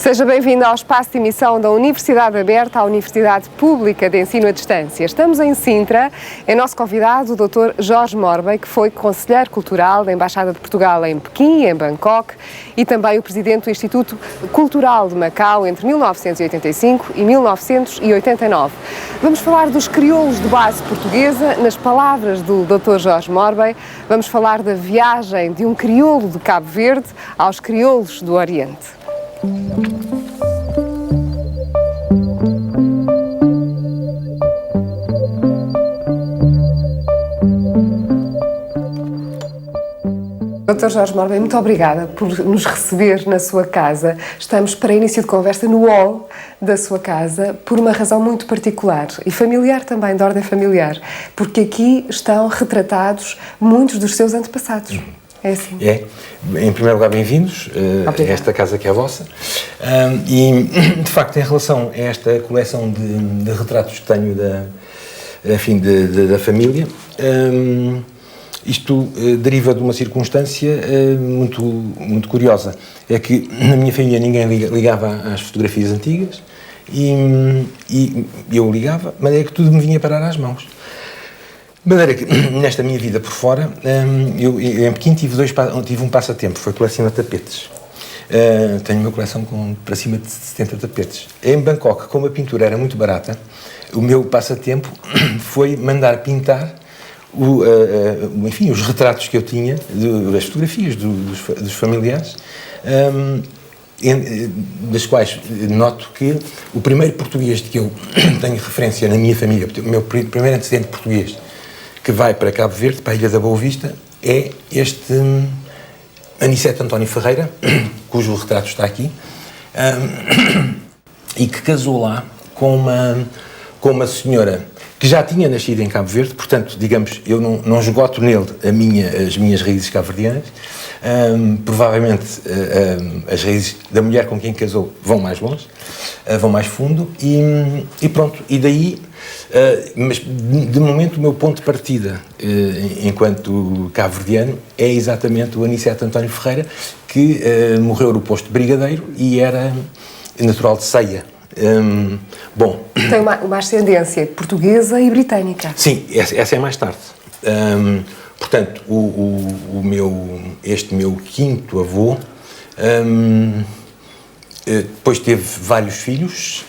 Seja bem-vindo ao espaço de emissão da Universidade Aberta, a Universidade Pública de Ensino à Distância. Estamos em Sintra, é nosso convidado o Dr. Jorge Morbey, que foi conselheiro cultural da Embaixada de Portugal em Pequim, em Bangkok, e também o presidente do Instituto Cultural de Macau entre 1985 e 1989. Vamos falar dos crioulos de base portuguesa, nas palavras do Dr. Jorge Morbey. Vamos falar da viagem de um crioulo de Cabo Verde aos crioulos do Oriente. Dr. Jorge Morbey, muito obrigada por nos receber na sua casa. Estamos para início de conversa no hall da sua casa por uma razão muito particular e familiar também, de ordem familiar, porque aqui estão retratados muitos dos seus antepassados. É assim? É. Em primeiro lugar, bem-vindos a esta casa que é a vossa. E, de facto, em relação a esta coleção de retratos que tenho da família, isto deriva de uma circunstância muito curiosa. É que na minha família ninguém ligava às fotografias antigas e eu ligava, mas é que tudo me vinha parar às mãos. De maneira que, nesta minha vida por fora, eu em Pequim tive um passatempo, foi colecionar tapetes. Tenho uma coleção para cima de 70 tapetes. Em Bangkok, como a pintura era muito barata, o meu passatempo foi mandar pintar os retratos que eu tinha, das fotografias dos familiares, das quais noto que o primeiro português de que eu tenho referência na minha família, o meu primeiro antecedente português, que vai para Cabo Verde, para a Ilha da Boa Vista, é este Aniceto António Ferreira, cujo retrato está aqui, e que casou lá com uma senhora que já tinha nascido em Cabo Verde, portanto, digamos, eu não esgoto nele as minhas raízes cabo-verdianas. Provavelmente as raízes da mulher com quem casou vão mais longe, vão mais fundo, e pronto, e daí, mas de momento o meu ponto de partida enquanto cabo-verdiano é exatamente o Aniceto António Ferreira, que morreu no posto de brigadeiro e era natural de Ceia. Tem uma ascendência portuguesa e britânica. Sim, essa é mais tarde. Portanto, este meu quinto avô depois teve vários filhos.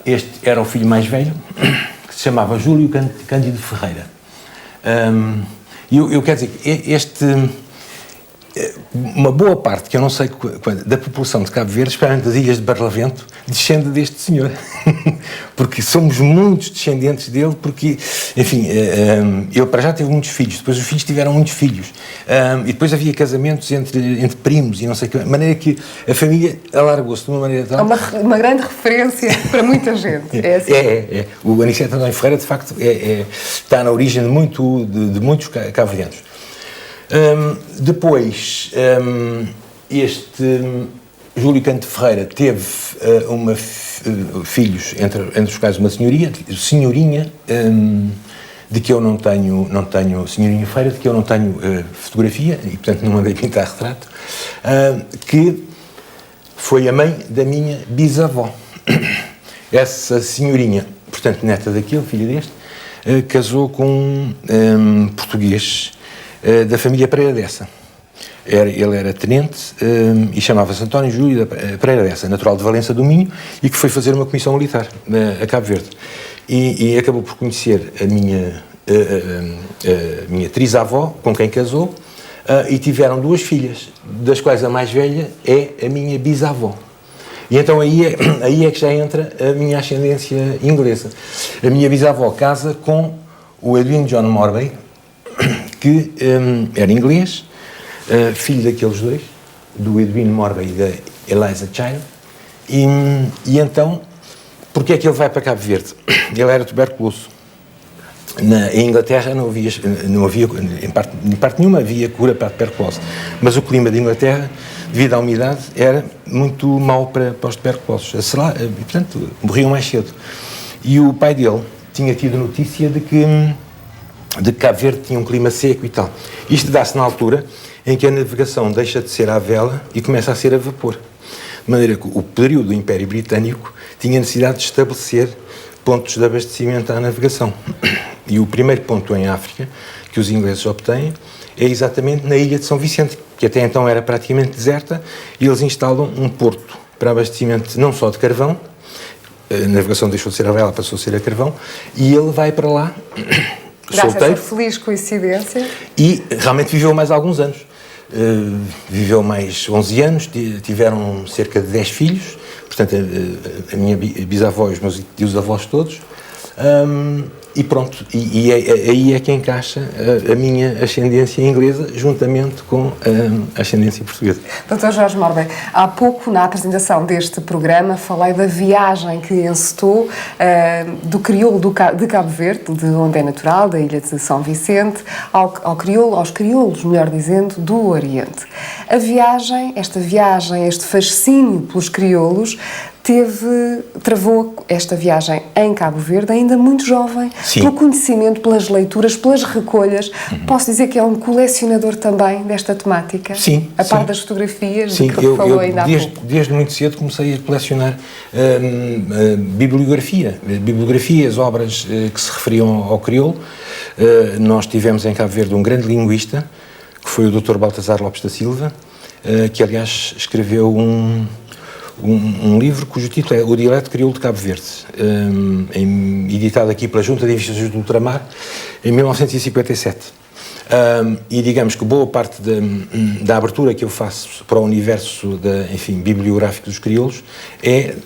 Este era o filho mais velho, que se chamava Júlio Cândido Ferreira. Eu quero dizer, uma boa parte, que eu não sei da população de Cabo Verde, especialmente das Ilhas de Barlavento, descende deste senhor. Porque somos muitos descendentes dele, porque, enfim, ele para já teve muitos filhos, depois os filhos tiveram muitos filhos, e depois havia casamentos entre primos e não sei o que, de maneira que a família alargou-se de uma maneira tal... É uma grande referência para muita gente. É assim? O Aniceto António Ferreira, de facto, está na origem de muitos cabo-verdianos. Depois, este Júlio Cândido Ferreira teve filhos, entre os quais uma senhorinha, de que eu não tenho senhorinha Ferreira, de que eu não tenho fotografia, e portanto não mandei pintar retrato, que foi a mãe da minha bisavó. Essa senhorinha, portanto neta daquele, filha deste, casou com um português da família Pereira Dessa. Ele era tenente e chamava-se António Júlio Pereira Dessa, natural de Valença do Minho, e que foi fazer uma comissão militar a Cabo Verde. E acabou por conhecer a minha trisavó, com quem casou, e tiveram duas filhas, das quais a mais velha é a minha bisavó. E então aí é que já entra a minha ascendência inglesa. A minha bisavó casa com o Edwin John Morbey, que era inglês, filho daqueles dois, do Edwin Morbey e da Eliza Child, e então, porque é que ele vai para Cabo Verde? Ele era tuberculoso. Em Inglaterra não havia em parte nenhuma havia cura para a tuberculose, mas o clima de Inglaterra, devido à umidade, era muito mau para os tuberculosos, e, portanto, morriam mais cedo. E o pai dele tinha tido notícia de que Cabo Verde tinha um clima seco e tal. Isto dá-se na altura em que a navegação deixa de ser à vela e começa a ser a vapor. de maneira que o poderio do Império Britânico tinha necessidade de estabelecer pontos de abastecimento à navegação. E o primeiro ponto em África que os ingleses obtêm é exatamente na ilha de São Vicente, que até então era praticamente deserta, e eles instalam um porto para abastecimento não só de carvão, a navegação deixou de ser a vela, passou a ser a carvão, e ele vai para lá, solteiro. Essa feliz coincidência. E realmente viveu mais alguns anos. Viveu mais 11 anos, tiveram cerca de 10 filhos, portanto a minha bisavó e os meus tios-avós todos, e pronto, aí é que encaixa a minha ascendência inglesa juntamente com a ascendência portuguesa. Dr. Jorge Morbeck, há pouco na apresentação deste programa falei da viagem que encetou do crioulo de Cabo Verde, de onde é natural, da ilha de São Vicente, aos crioulos, melhor dizendo, do Oriente. Esta viagem, este fascínio pelos crioulos, travou esta viagem em Cabo Verde, ainda muito jovem, Sim. Pelo conhecimento, pelas leituras, pelas recolhas. Posso dizer que é um colecionador também desta temática? Sim. A par das fotografias Sim, de que falou ainda há pouco. Desde muito cedo comecei a colecionar bibliografias, obras que se referiam ao crioulo. Nós tivemos em Cabo Verde um grande linguista, que foi o Dr. Baltasar Lopes da Silva, que aliás escreveu um livro cujo título é O Dialeto Crioulo de Cabo Verde, editado aqui pela Junta de Investigações do Ultramar em 1957. E digamos que boa parte da abertura que eu faço para o universo bibliográfico dos crioulos é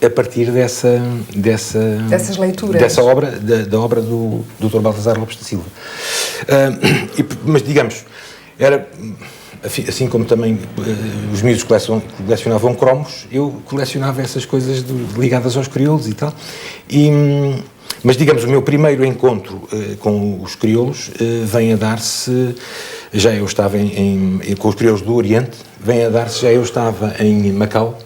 a partir dessas leituras, dessa obra, da obra do Dr. Baltasar Lopes da Silva. Mas digamos, era... Assim como também os miúdos colecionavam cromos, eu colecionava essas coisas ligadas aos crioulos e tal. Mas, digamos, o meu primeiro encontro com os crioulos vem a dar-se, já eu estava com os crioulos do Oriente, já eu estava em Macau,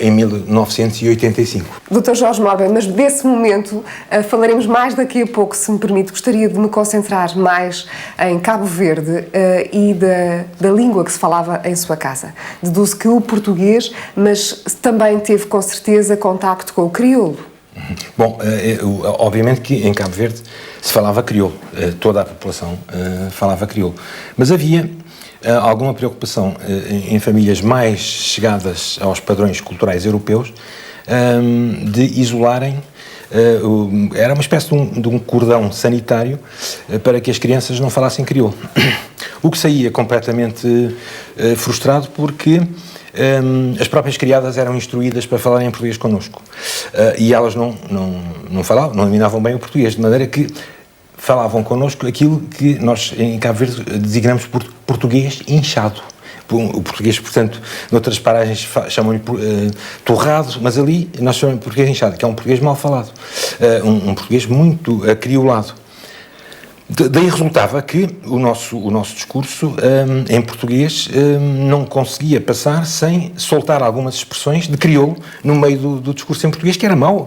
em 1985. Dr. Jorge Morbeck, mas desse momento falaremos mais daqui a pouco, se me permite. Gostaria de me concentrar mais em Cabo Verde e da língua que se falava em sua casa. Deduzo que o português, mas também teve com certeza contacto com o crioulo. Bom, obviamente que em Cabo Verde se falava crioulo, toda a população falava crioulo, mas havia alguma preocupação em famílias mais chegadas aos padrões culturais europeus de isolarem, era uma espécie de um cordão sanitário para que as crianças não falassem crioulo. O que saía completamente frustrado porque as próprias criadas eram instruídas para falarem em português connosco e elas não falavam, não dominavam bem o português, de maneira que falavam connosco aquilo que nós em Cabo Verde designamos por português inchado. O português, portanto, noutras paragens chamam-lhe torrado, mas ali nós chamamos de português inchado, que é um português mal falado, um português muito acriolado. Daí resultava que o nosso discurso em português não conseguia passar sem soltar algumas expressões de crioulo no meio do discurso em português, que era mau,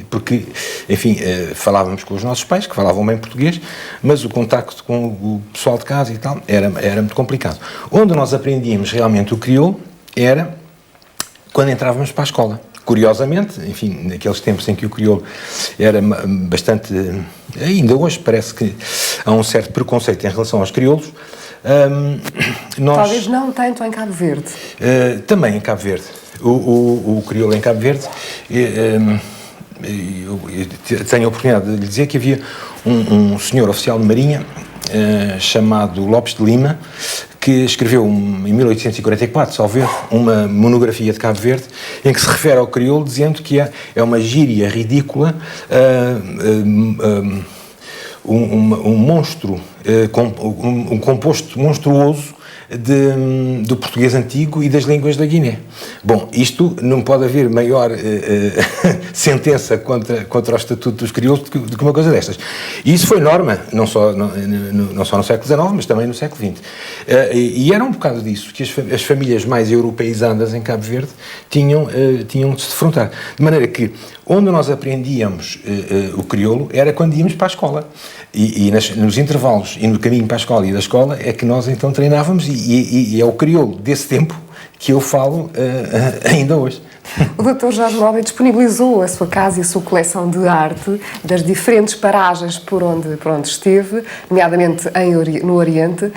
porque, enfim, falávamos com os nossos pais, que falavam bem português, mas o contacto com o pessoal de casa e tal era muito complicado. Onde nós aprendíamos realmente o crioulo era quando entrávamos para a escola. Curiosamente, enfim, naqueles tempos em que o crioulo era bastante... Ainda hoje parece que há um certo preconceito em relação aos crioulos. Talvez não tanto em Cabo Verde. Também em Cabo Verde. O crioulo em Cabo Verde... eu tenho a oportunidade de lhe dizer que havia um senhor oficial de marinha chamado Lopes de Lima, que escreveu em 1844, salvo erro, uma monografia de Cabo Verde, em que se refere ao crioulo dizendo que é uma gíria ridícula, um monstro, um composto monstruoso do português antigo e das línguas da Guiné. Bom, isto não pode haver maior sentença contra o Estatuto dos Crioulos do que uma coisa destas. E isso foi norma, não só no século XIX, mas também no século XX. E era um bocado disso que as famílias mais europeizadas em Cabo Verde tinham de se defrontar. De maneira que, onde nós aprendíamos o crioulo era quando íamos para a escola. E nos intervalos e no caminho para a escola e da escola é que nós então treinávamos e é o crioulo desse tempo que eu falo ainda hoje. O Dr. Jorge Mórbey disponibilizou a sua casa e a sua coleção de arte das diferentes paragens por onde esteve, nomeadamente no Oriente,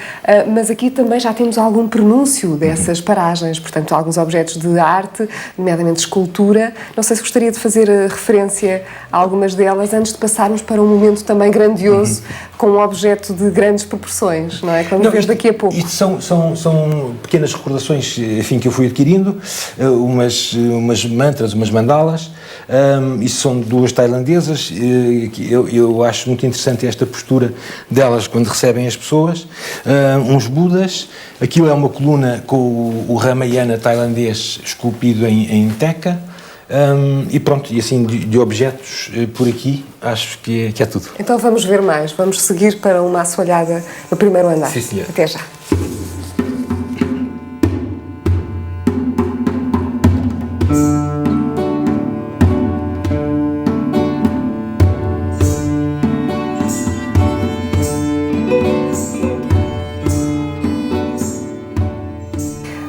mas aqui também já temos algum prenúncio dessas paragens, portanto, alguns objetos de arte, nomeadamente escultura. Não sei se gostaria de fazer referência a algumas delas antes de passarmos para um momento também grandioso, com um objeto de grandes proporções, não é? Que vamos ver daqui a pouco. Isto são pequenas recordações, enfim, que eu fui adquirindo, umas mantras, umas mandalas. Isso são duas tailandesas. Eu acho muito interessante esta postura delas quando recebem as pessoas. Uns budas. Aquilo é uma coluna com o Ramayana tailandês esculpido em teca. E pronto, e assim de objetos por aqui, acho que é tudo. Então vamos ver mais, vamos seguir para uma assoalhada no primeiro andar. Sim, senhor. Até já.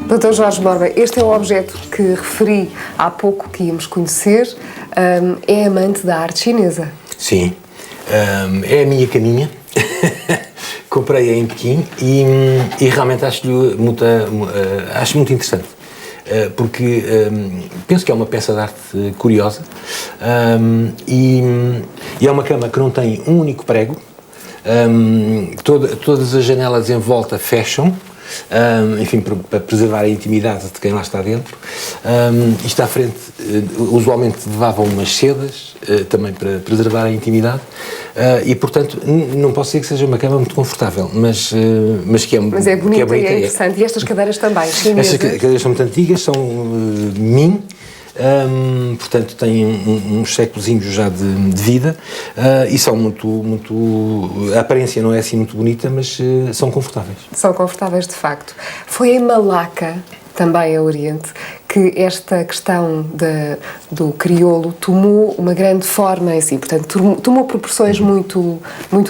Dr. Jorge Mórbey, este é o objeto que referi há pouco que íamos conhecer. É amante da arte chinesa? Sim, é a minha caminha. Comprei-a em Pequim e realmente acho muito interessante. Porque penso que é uma peça de arte curiosa e é uma cama que não tem um único prego. Todas as janelas em volta fecham. Enfim, para preservar a intimidade de quem lá está dentro. Isto à frente, usualmente levavam umas sedas, também para preservar a intimidade, e portanto não posso dizer que seja uma cama muito confortável, mas que é bonita. Mas é bonita e é interessante. E estas cadeiras também, chinesas? Estas cadeiras são muito antigas, são Ming. Portanto têm uns séculozinhos já de vida, e são a aparência não é assim muito bonita, mas são confortáveis. São confortáveis de facto. Foi em Malaca, também a Oriente, que esta questão do crioulo tomou uma grande forma em si, portanto tomou proporções muito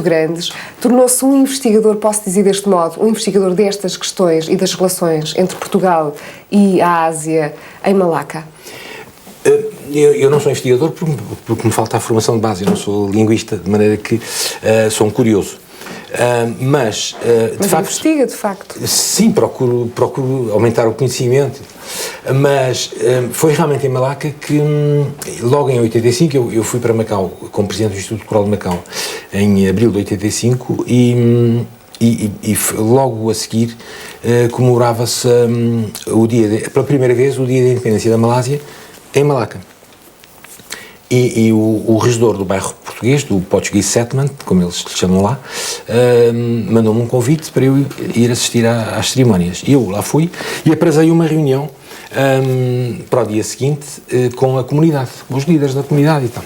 grandes, tornou-se um investigador, posso dizer deste modo, um investigador destas questões e das relações entre Portugal e a Ásia em Malaca. Eu não sou investigador porque me falta a formação de base, eu não sou linguista, de maneira que sou um curioso. Mas facto, investiga, de facto. Sim, procuro aumentar o conhecimento, mas foi realmente em Malaca que, logo em 85, eu fui para Macau, como presidente do Instituto Coral de Macau, em abril de 85, e logo a seguir comemorava-se pela primeira vez o Dia da Independência da Malásia, em Malaca. E o regedor do bairro português, do Portuguese Settlement, como eles lhe chamam lá, mandou-me um convite para eu ir assistir às cerimónias. E eu lá fui e aprazei uma reunião para o dia seguinte com a comunidade, com os líderes da comunidade e tal.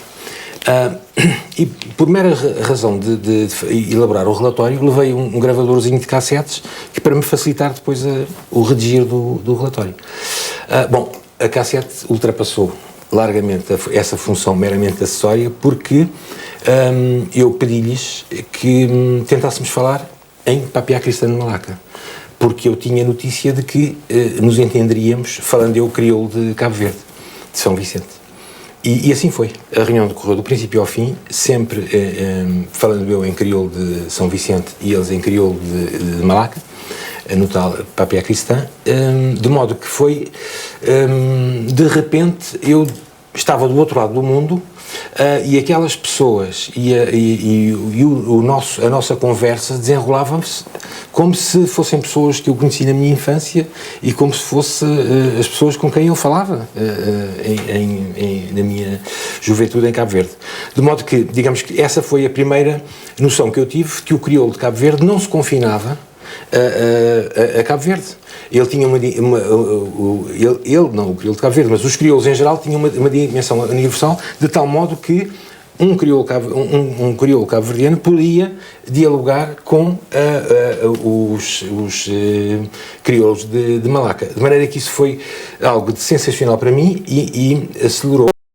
E por mera razão de elaborar o relatório, levei um gravadorzinho de cassetes que para me facilitar depois o redigir do relatório. Bom, a cassete ultrapassou largamente essa função meramente acessória, porque eu pedi-lhes que tentássemos falar em Papiá Cristã de Malaca, porque eu tinha notícia de que nos entenderíamos falando eu crioulo de Cabo Verde, de São Vicente. E assim foi. A reunião decorreu do princípio ao fim, sempre falando eu em crioulo de São Vicente e eles em crioulo de Malaca, no tal Papiá Cristã, de modo que foi, de repente, eu estava do outro lado do mundo, e aquelas pessoas a nossa conversa desenrolava-se como se fossem pessoas que eu conheci na minha infância e como se fossem as pessoas com quem eu falava na minha juventude em Cabo Verde. De modo que, digamos que essa foi a primeira noção que eu tive, que o crioulo de Cabo Verde não se confinava a Cabo Verde. Ele tinha o crioulo de Cabo Verde, mas os crioulos em geral tinham uma dimensão universal, de tal modo que um crioulo cabo-verdiano podia dialogar com os crioulos de Malaca. De maneira que isso foi algo de sensacional para mim e acelerou